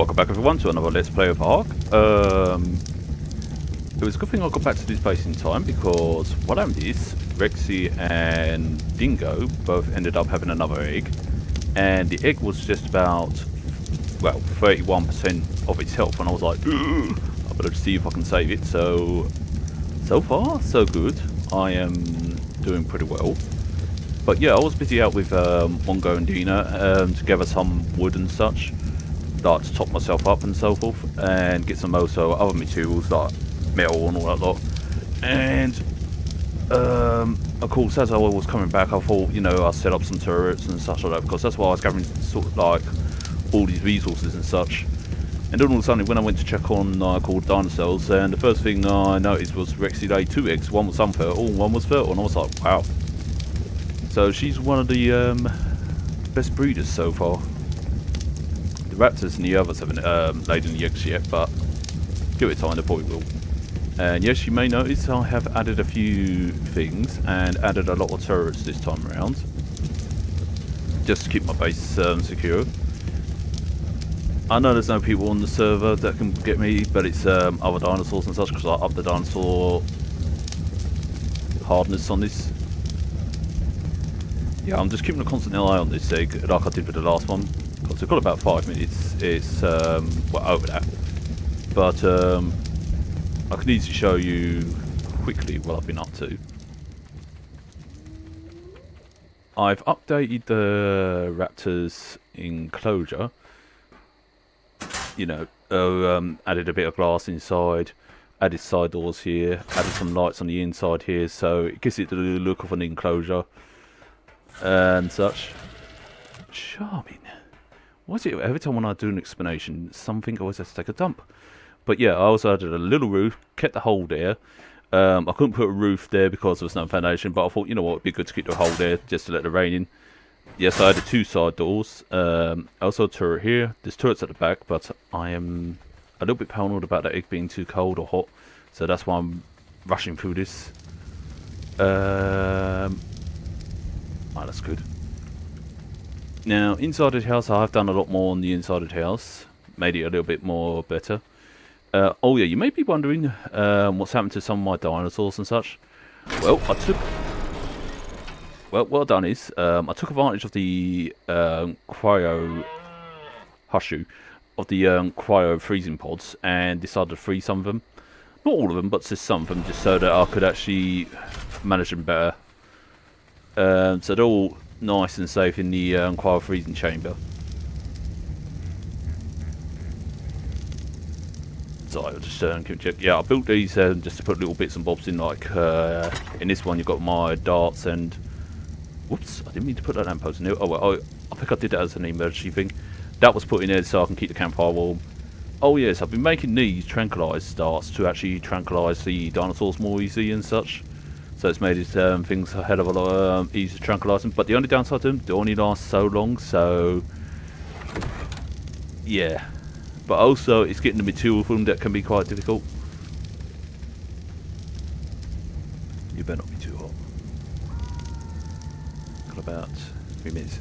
Welcome back everyone to another Let's Play of Ark. It was a good thing I got back to this base in time, because what happened is Rexy and Dingo both ended up having another egg, and the egg was just about, well, 31% of its health, and I was like, ugh, I better see if I can save it. So far so good. I am doing pretty well. But yeah, I was busy out with Mongo and Dina to gather some wood and such, like to top myself up and so forth, and get some also other materials like metal and all that lot. And of course, as I was coming back, I thought, you know, I'd set up some turrets and such like that, because that's why I was gathering sort of like all these resources and such. And then all of a sudden, when I went to check on called dinosaurs, and the first thing I noticed was Rexy laid 2 eggs. One was unfertile, one was fertile, and I was like, wow. So she's one of the best breeders so far. The raptors and the others haven't laid any eggs yet, but give it time, they probably will. And yes, you may notice I have added a few things and added a lot of turrets this time around, just to keep my base secure. I know there's no people on the server that can get me, but it's other dinosaurs and such, because I upped the dinosaur hardness on this. Yeah, I'm just keeping a constant eye on this egg, like I did with the last one, because we've got about 5 minutes. It's well, over that, but I can easily show you quickly what I've been up to. I've updated the raptors enclosure. You know, added a bit of glass inside, added side doors here, added some lights on the inside here, so it gives it the look of an enclosure and such. Charming. Why is it every time when I do an explanation, something always has to take a dump? But yeah, I also added a little roof, kept the hole there. I couldn't put a roof there because there was no foundation, but I thought, you know what, it'd be good to keep the hole there just to let the rain in. Yes, I added 2 side doors. Also a turret here. There's turrets at the back, but I am a little bit paranoid about that egg being too cold or hot, so that's why I'm rushing through this. Oh, that's good. Now, inside the house, I have done a lot more on the inside of the house. Made it a little bit more better. Oh yeah, you may be wondering what's happened to some of my dinosaurs and such. Well, what I've done is, I took advantage of the cryo freezing pods, and decided to freeze some of them. Not all of them, but just some of them, just so that I could actually manage them better. So they're all nice and safe in the cryo freezing chamber. So I'll just check. Yeah, I built these just to put little bits and bobs in, like in this one you've got my darts and... Whoops, I didn't mean to put that lamppost in there. Oh well, I think I did that as an emergency thing. That was put in there so I can keep the campfire warm. Oh yes, I've been making these tranquilized darts to actually tranquilize the dinosaurs more easy and such. So it's made it things a hell of a lot easier to tranquilize them. But the only downside to them, they only last so long, so... yeah. But also, it's getting the material for them that can be quite difficult. You better not be too hot. Got about 3 minutes.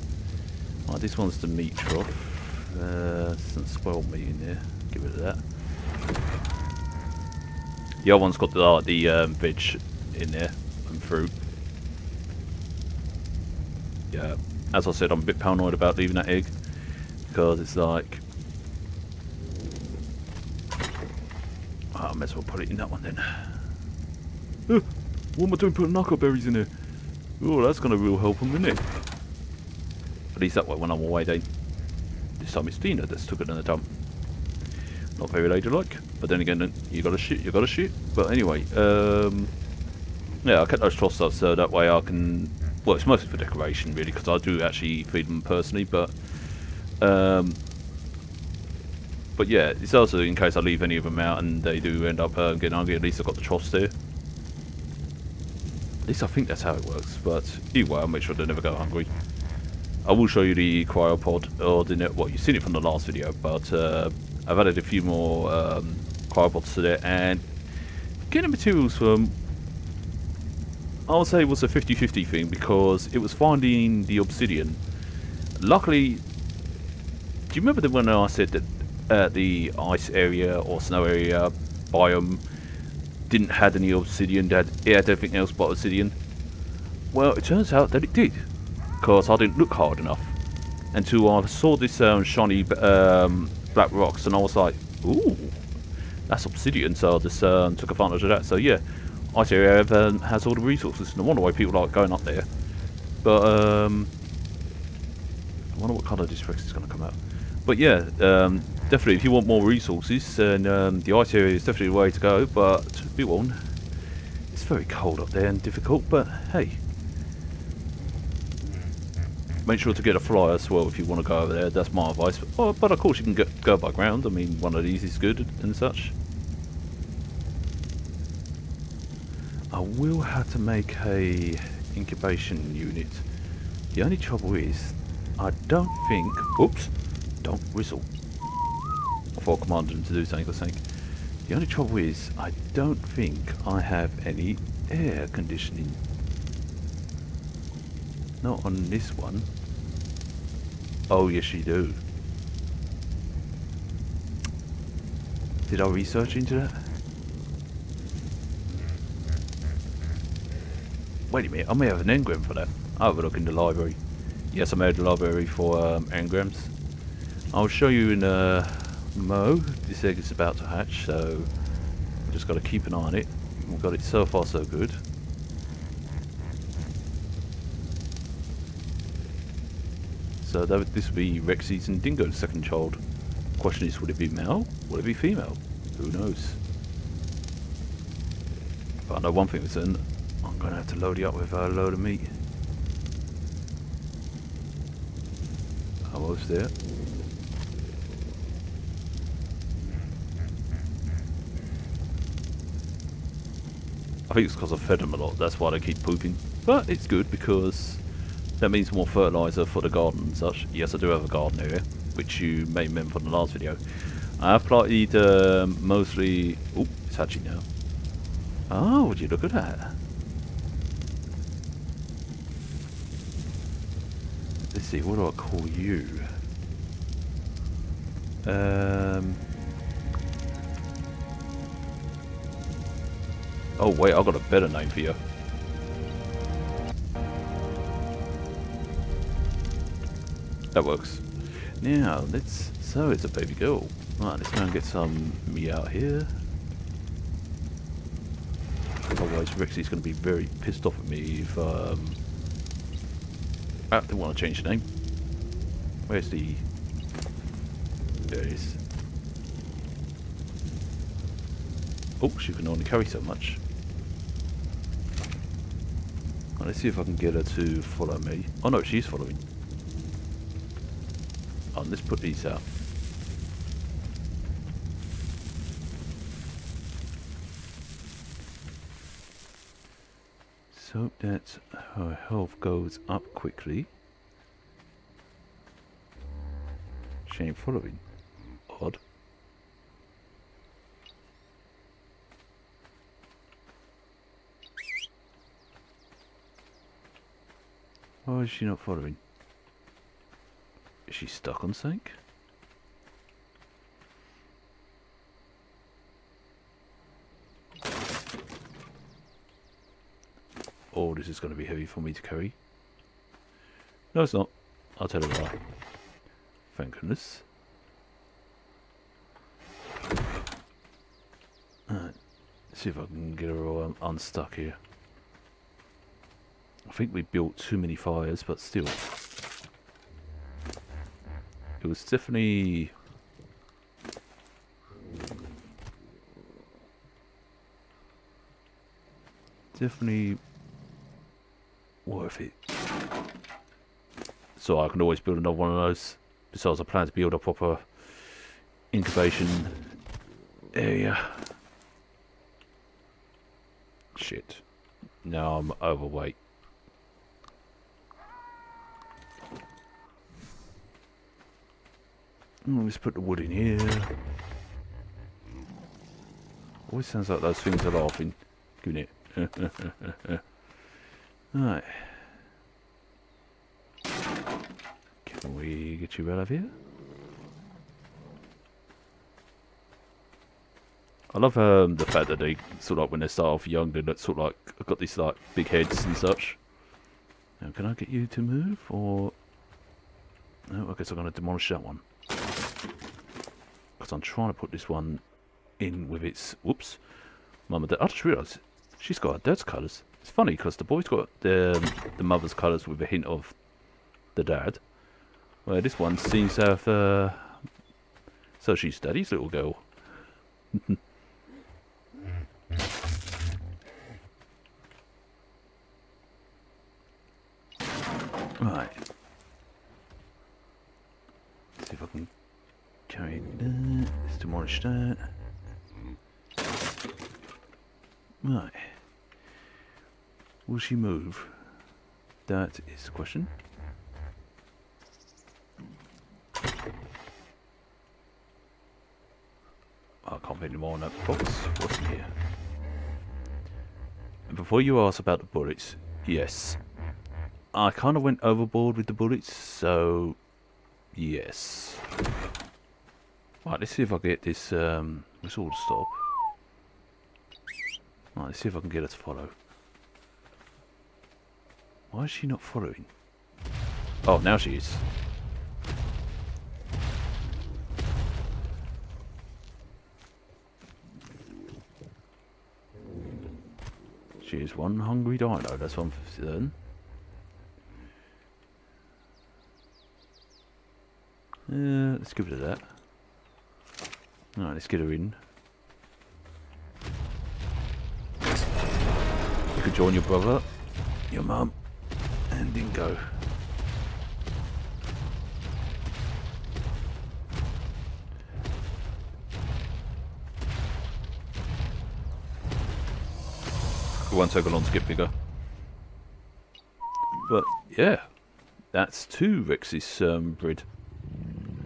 Right, this one's the meat trough. Some spoiled meat in there. Get rid of that. The other one's got the veg in there and fruit. Yeah, as I said, I'm a bit paranoid about leaving that egg, because it's like... I might as well put it in that one then. What am I doing putting knuckleberries in there? Oh, that's going to real help them, isn't it? At least that way when I'm away, then. This time it's Dina that's took it in the dump. Not very ladylike, but then again, you gotta shoot. But anyway, yeah, I kept those troughs up so that way I can... well, it's mostly for decoration really, because I do actually feed them personally, but yeah, it's also in case I leave any of them out and they do end up getting hungry, at least I've got the troughs there. At least I think that's how it works, but either way, I'll make sure they never go hungry. I will show you the cryopod, or the net. Well, you've seen it from the last video, but I've added a few more cryopods to there, and getting materials from... I would say it was a 50-50 thing, because it was finding the obsidian. Luckily, do you remember when I said that the ice area or snow area biome didn't have any obsidian, it had everything else but obsidian. Well, it turns out that it did, because I didn't look hard enough until I saw this shiny black rocks, and I was like, ooh, that's obsidian, so I just took advantage of that. So yeah, ice area has all the resources. No wonder why people like going up there. But I wonder what colour this Rex is going to come out. But yeah, definitely if you want more resources, then the ice area is definitely the way to go. But be warned, it's very cold up there and difficult, but hey. Make sure to get a flyer as well if you want to go over there. That's my advice. But of course you can go by ground. I mean, one of these is good and such. I will have to make a incubation unit. The only trouble is, I don't think... Oops! Don't whistle. I thought I commanded him to do something or something. The only trouble is, I don't think I have any air conditioning. Not on this one. Oh, yes you do. Did I research into that? Wait a minute, I may have an engram for that. I'll have a look in the library. Yes, I made the library for engrams. I'll show you in Mo. This egg is about to hatch, so we just got to keep an eye on it. We've got it so far so good. So this would be Rexy's and Dingo's second child. Question is, would it be male? Would it be female? Who knows? But I know one thing for certain, I'm going to have to load it up with a load of meat. Almost there. I think it's because I've fed them a lot, that's why they keep pooping. But it's good because that means more fertiliser for the garden and such. Yes, I do have a garden area, which you may remember from the last video. I've planted mostly... Oh, it's hatching now. Oh, would you look at that? Let's see, what do I call you? Oh wait, I've got a better name for you. That works. Now, so it's a baby girl. Right, let's go and get some meat out here. Otherwise Rexy's going to be very pissed off at me if I don't want to change the name. Where's the... There it is. Oh, she can only carry so much. Right, let's see if I can get her to follow me. Oh no, she's following. Oh, let's put these out. So that her health goes up quickly. She ain't following. Odd. Why is she not following? Is she stuck on something? Oh, this is going to be heavy for me to carry. No, it's not. I'll tell her why. Thank goodness. Alright, let's see if I can get her all unstuck here. I think we built too many fires, but still. It was definitely... worth it. So I can always build another one of those. Besides, I plan to build a proper incubation area. Shit. Now I'm overweight. Let's put the wood in here. Always sounds like those things are laughing. Giving it. Alright. Can we get you out of here? I love the fact that they sort of like when they start off young, they look sort of like got these like big heads and such. Now, can I get you to move or no? I guess I'm gonna demolish that one because I'm trying to put this one in with its whoops. Mum and Dad. I just realised she's got her dad's colours. It's funny because the boy's got the mother's colours with a hint of the dad. Well, this one seems to have. So she's Daddy's little girl. Right. See if I can carry that. Let's demolish that. Right. Will she move? That is the question. I can't fit any more on that box. What's in here? And before you ask about the bullets, yes. I kind of went overboard with the bullets, so yes. Right, let's see if I get this whistle to stop. Right, let's see if I can get her to follow. Why is she not following? Oh, now she is. She is one hungry dino, that's one for certain. Let's give it to that. Alright, let's get her in. You could join your brother, your mum, and Dingo. It won't take long to get bigger. But yeah, that's 2 Rex's breed.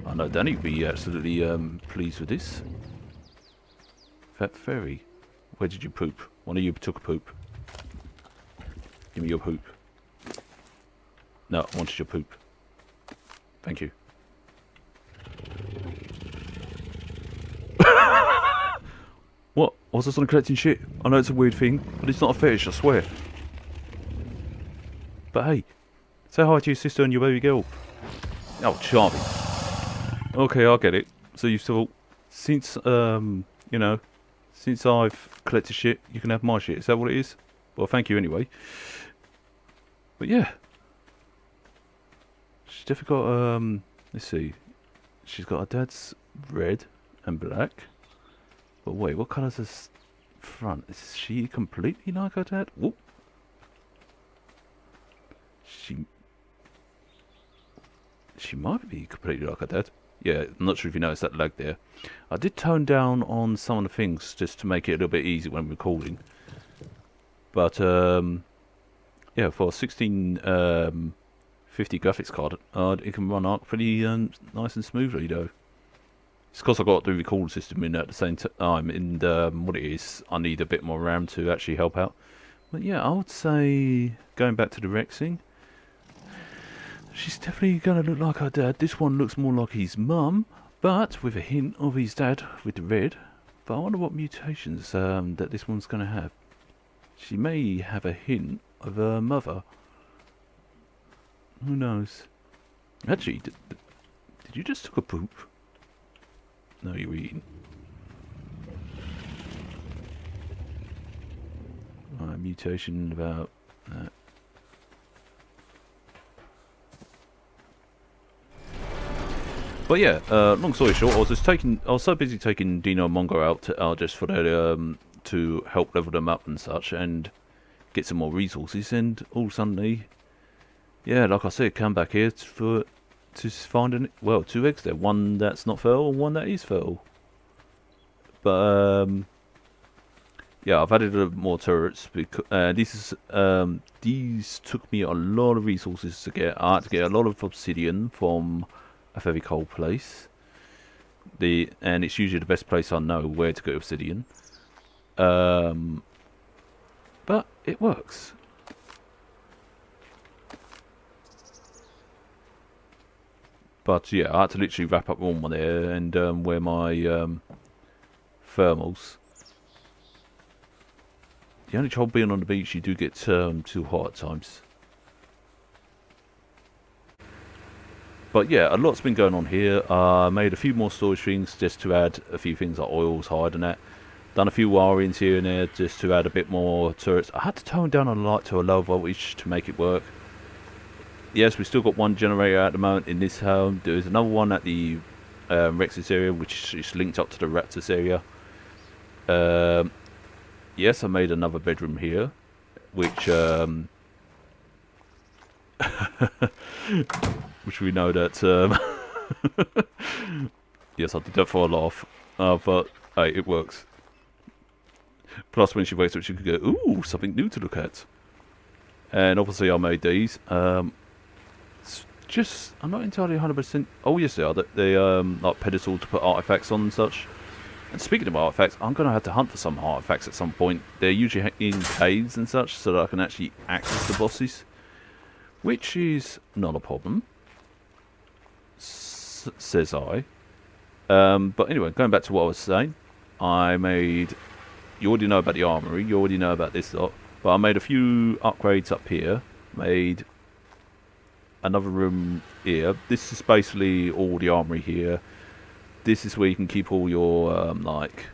I know Danny would be absolutely pleased with this. Fat Fairy, where did you poop? One of you took a poop. Give me your poop. No, I wanted your poop. Thank you. What? I was just on collecting shit. I know it's a weird thing, but it's not a fetish, I swear. But hey, say hi to your sister and your baby girl. Oh, charming. Okay, I get it. So you still, since you know, since I've collected shit, you can have my shit. Is that what it is? Well, thank you anyway. But yeah, she's definitely got let's see, she's got her dad's red and black. But wait, what colour's this front? Is she completely like her dad? Whoop. She might be completely like her dad. Yeah, I'm not sure if you noticed that lag there. I did tone down on some of the things just to make it a little bit easier when recording. But yeah, for a 1650 graphics card, it can run Ark pretty nice and smoothly though. It's because I've got the record system in at the same time, and what it is, I need a bit more RAM to actually help out. But yeah, I would say, going back to the Rexy, she's definitely going to look like her dad. This one looks more like his mum, but with a hint of his dad with the red. But I wonder what mutations that this one's going to have. She may have a hint of her mother. Who knows? Actually, did you just took a poop? No, you're eating. Right, mutation about that. But yeah, long story short, I was so busy taking Dino and Mongo out just for their, to help level them up and such, and get some more resources. And all suddenly, yeah, like I said, come back here to find 2 eggs there. One that's not fertile, and one that is fertile. But yeah, I've added more turrets because these took me a lot of resources to get. I had to get a lot of obsidian from a very cold place. And it's usually the best place I know where to get obsidian. But it works. But yeah, I had to literally wrap up all my there and wear my thermals. The only trouble being on the beach, you do get too hot at times. But yeah, a lot's been going on here. I made a few more storage things just to add a few things like oils, hide and that. Done a few wirings here and there just to add a bit more turrets. I had to tone down on the light to a low voltage to make it work. Yes, we've still got one generator at the moment in this home. There's another one at the Rex's area, which is linked up to the Raptors area. Yes, I made another bedroom here, which which we know that yes, I did that for a laugh, but hey, it works. Plus, when she wakes up, she could go, ooh, something new to look at. And obviously, I made these. It's just, I'm not entirely 100%. Oh, yes, they are. They like pedestal to put artifacts on and such. And speaking of artifacts, I'm going to have to hunt for some artifacts at some point. They're usually in caves and such, so that I can actually access the bosses, which is not a problem, says I. But anyway, going back to what I was saying, I made. You already know about the armory, you already know about this lot, but I made a few upgrades up here, made another room here. This is basically all the armory here. This is where you can keep all your, like,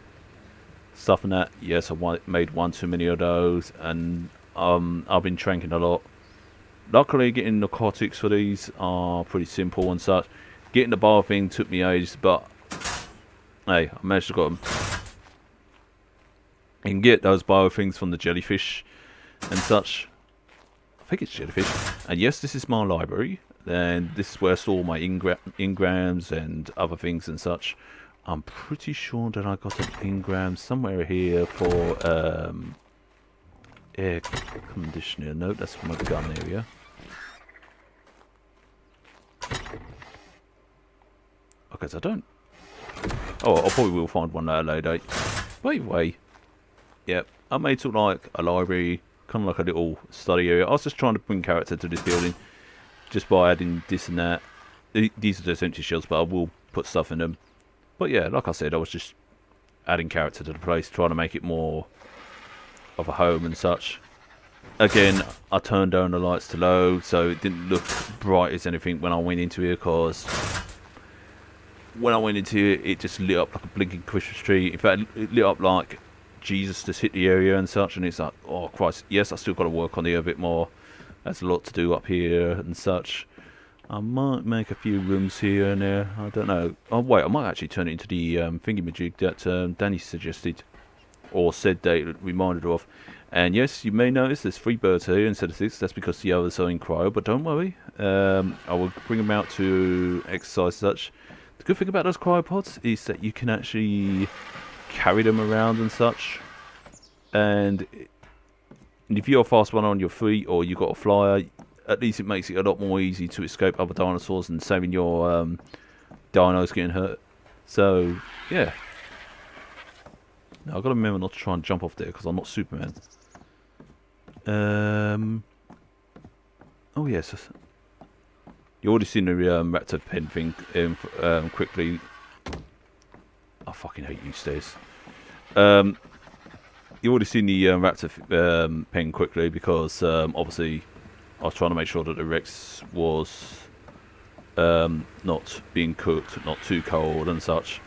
stuff and that. Yes, I made one too many of those, and I've been tranking a lot. Luckily, getting narcotics for these are pretty simple and such. Getting the bar thing took me ages, but, hey, I managed to get them. You can get those bio things from the jellyfish and such. I think it's jellyfish. And yes, this is my library. And this is where I store my engrams and other things and such. I'm pretty sure that I got an engram somewhere here for air conditioner. No, that's for my gun area. Okay, so I don't. Oh, I probably will find one at a later date. But anyway. Yep, I made sort of like a library, kind of like a little study area. I was just trying to bring character to this building, just by adding this and that. These are just empty shells, but I will put stuff in them. But yeah, like I said, I was just adding character to the place, trying to make it more of a home and such. Again, I turned down the lights to low, so it didn't look bright as anything when I went into here, because when I went into here, it just lit up like a blinking Christmas tree. In fact, it lit up like Jesus just hit the area and such, and it's like, oh Christ, yes, I still got to work on here a bit more. There's a lot to do up here and such. I might make a few rooms here and there, I don't know. Oh wait, I might actually turn it into the thingamajig that Danny suggested, or said that it reminded her of. And yes, you may notice there's 3 birds here instead of 6, that's because the others are in cryo, but don't worry, I will bring them out to exercise such. The good thing about those cryopods is that you can actually carry them around and such, and if you're a fast runner on your feet or you've got a flyer, at least it makes it a lot more easy to escape other dinosaurs and saving your dinos getting hurt. So yeah, now I've got to remember not to try and jump off there because I'm not Superman. Oh yes, you already seen the raptor pen thing quickly. I fucking hate you stairs. You already seen the raptor pen quickly because obviously I was trying to make sure that the Rex was not being cooked, not too cold and such.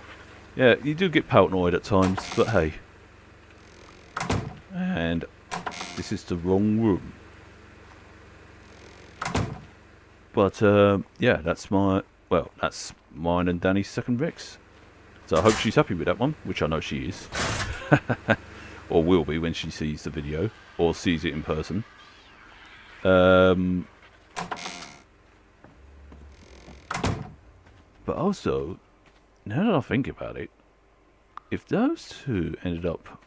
Yeah, you do get paranoid at times, but hey. And this is the wrong room. But yeah, that's that's mine and Danny's second Rex. So I hope she's happy with that one, which I know she is. Or will be when she sees the video, or sees it in person. But also, now that I think about it, if those two ended up...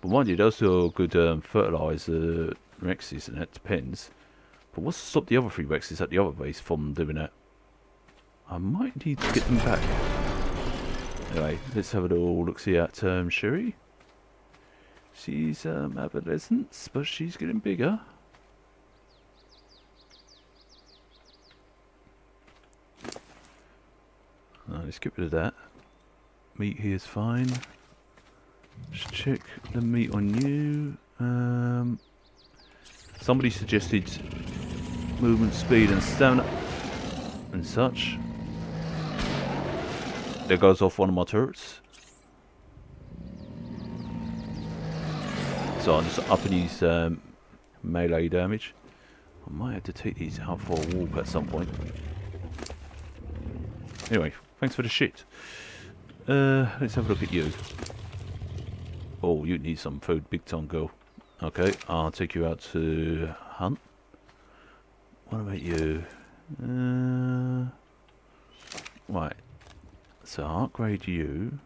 Well, mind you, those two are good fertilizer Rexes, and that depends. But what's to stop the other 3 Rexes at the other base from doing that? I might need to get them back. Anyway, let's have a little look-see at Sherry. She's adolescent, but she's getting bigger. Let's get rid of that. Meat here is fine. Just check the meat on you. Somebody suggested movement speed and stamina and such. There goes off one of my turrets. So I'm just upping his melee damage. I might have to take these out for a walk at some point. Anyway, thanks for the shit. Let's have a look at you. Oh, you need some food, big time girl. Okay, I'll take you out to hunt. What about you? Right. So I'll upgrade you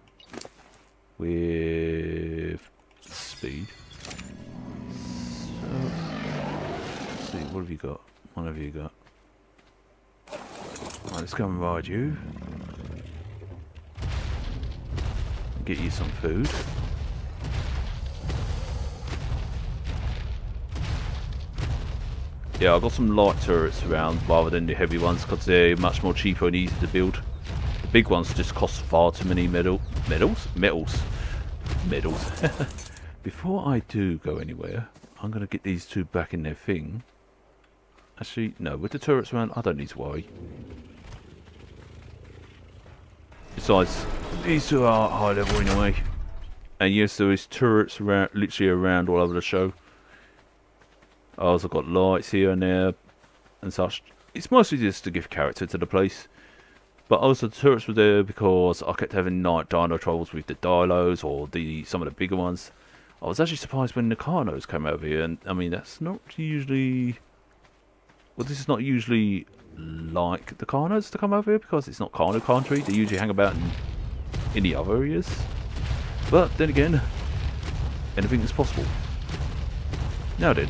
with speed. So let's see, what have you got? What have you got? Right, let's go and ride you. Get you some food. Yeah, I've got some light turrets around rather than the heavy ones because they're much more cheaper and easier to build. The big ones just cost far too many metals. Before I do go anywhere, I'm going to get these two back in their thing. Actually, no, with the turrets around, I don't need to worry. Besides, these two are high level anyway. And yes, there is turrets around, literally around all over the show. I also got lights here and there and such. It's mostly just to give character to the place. But also the turrets were there because I kept having night dino troubles with the dilos or some of the bigger ones. I was actually surprised when the Carnos came over here, and I mean that's not usually... Well, this is not usually like the Carnos to come over here because it's not Carno country. They usually hang about in the other areas. But then again, anything is possible. Now then,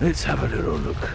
let's have a little look.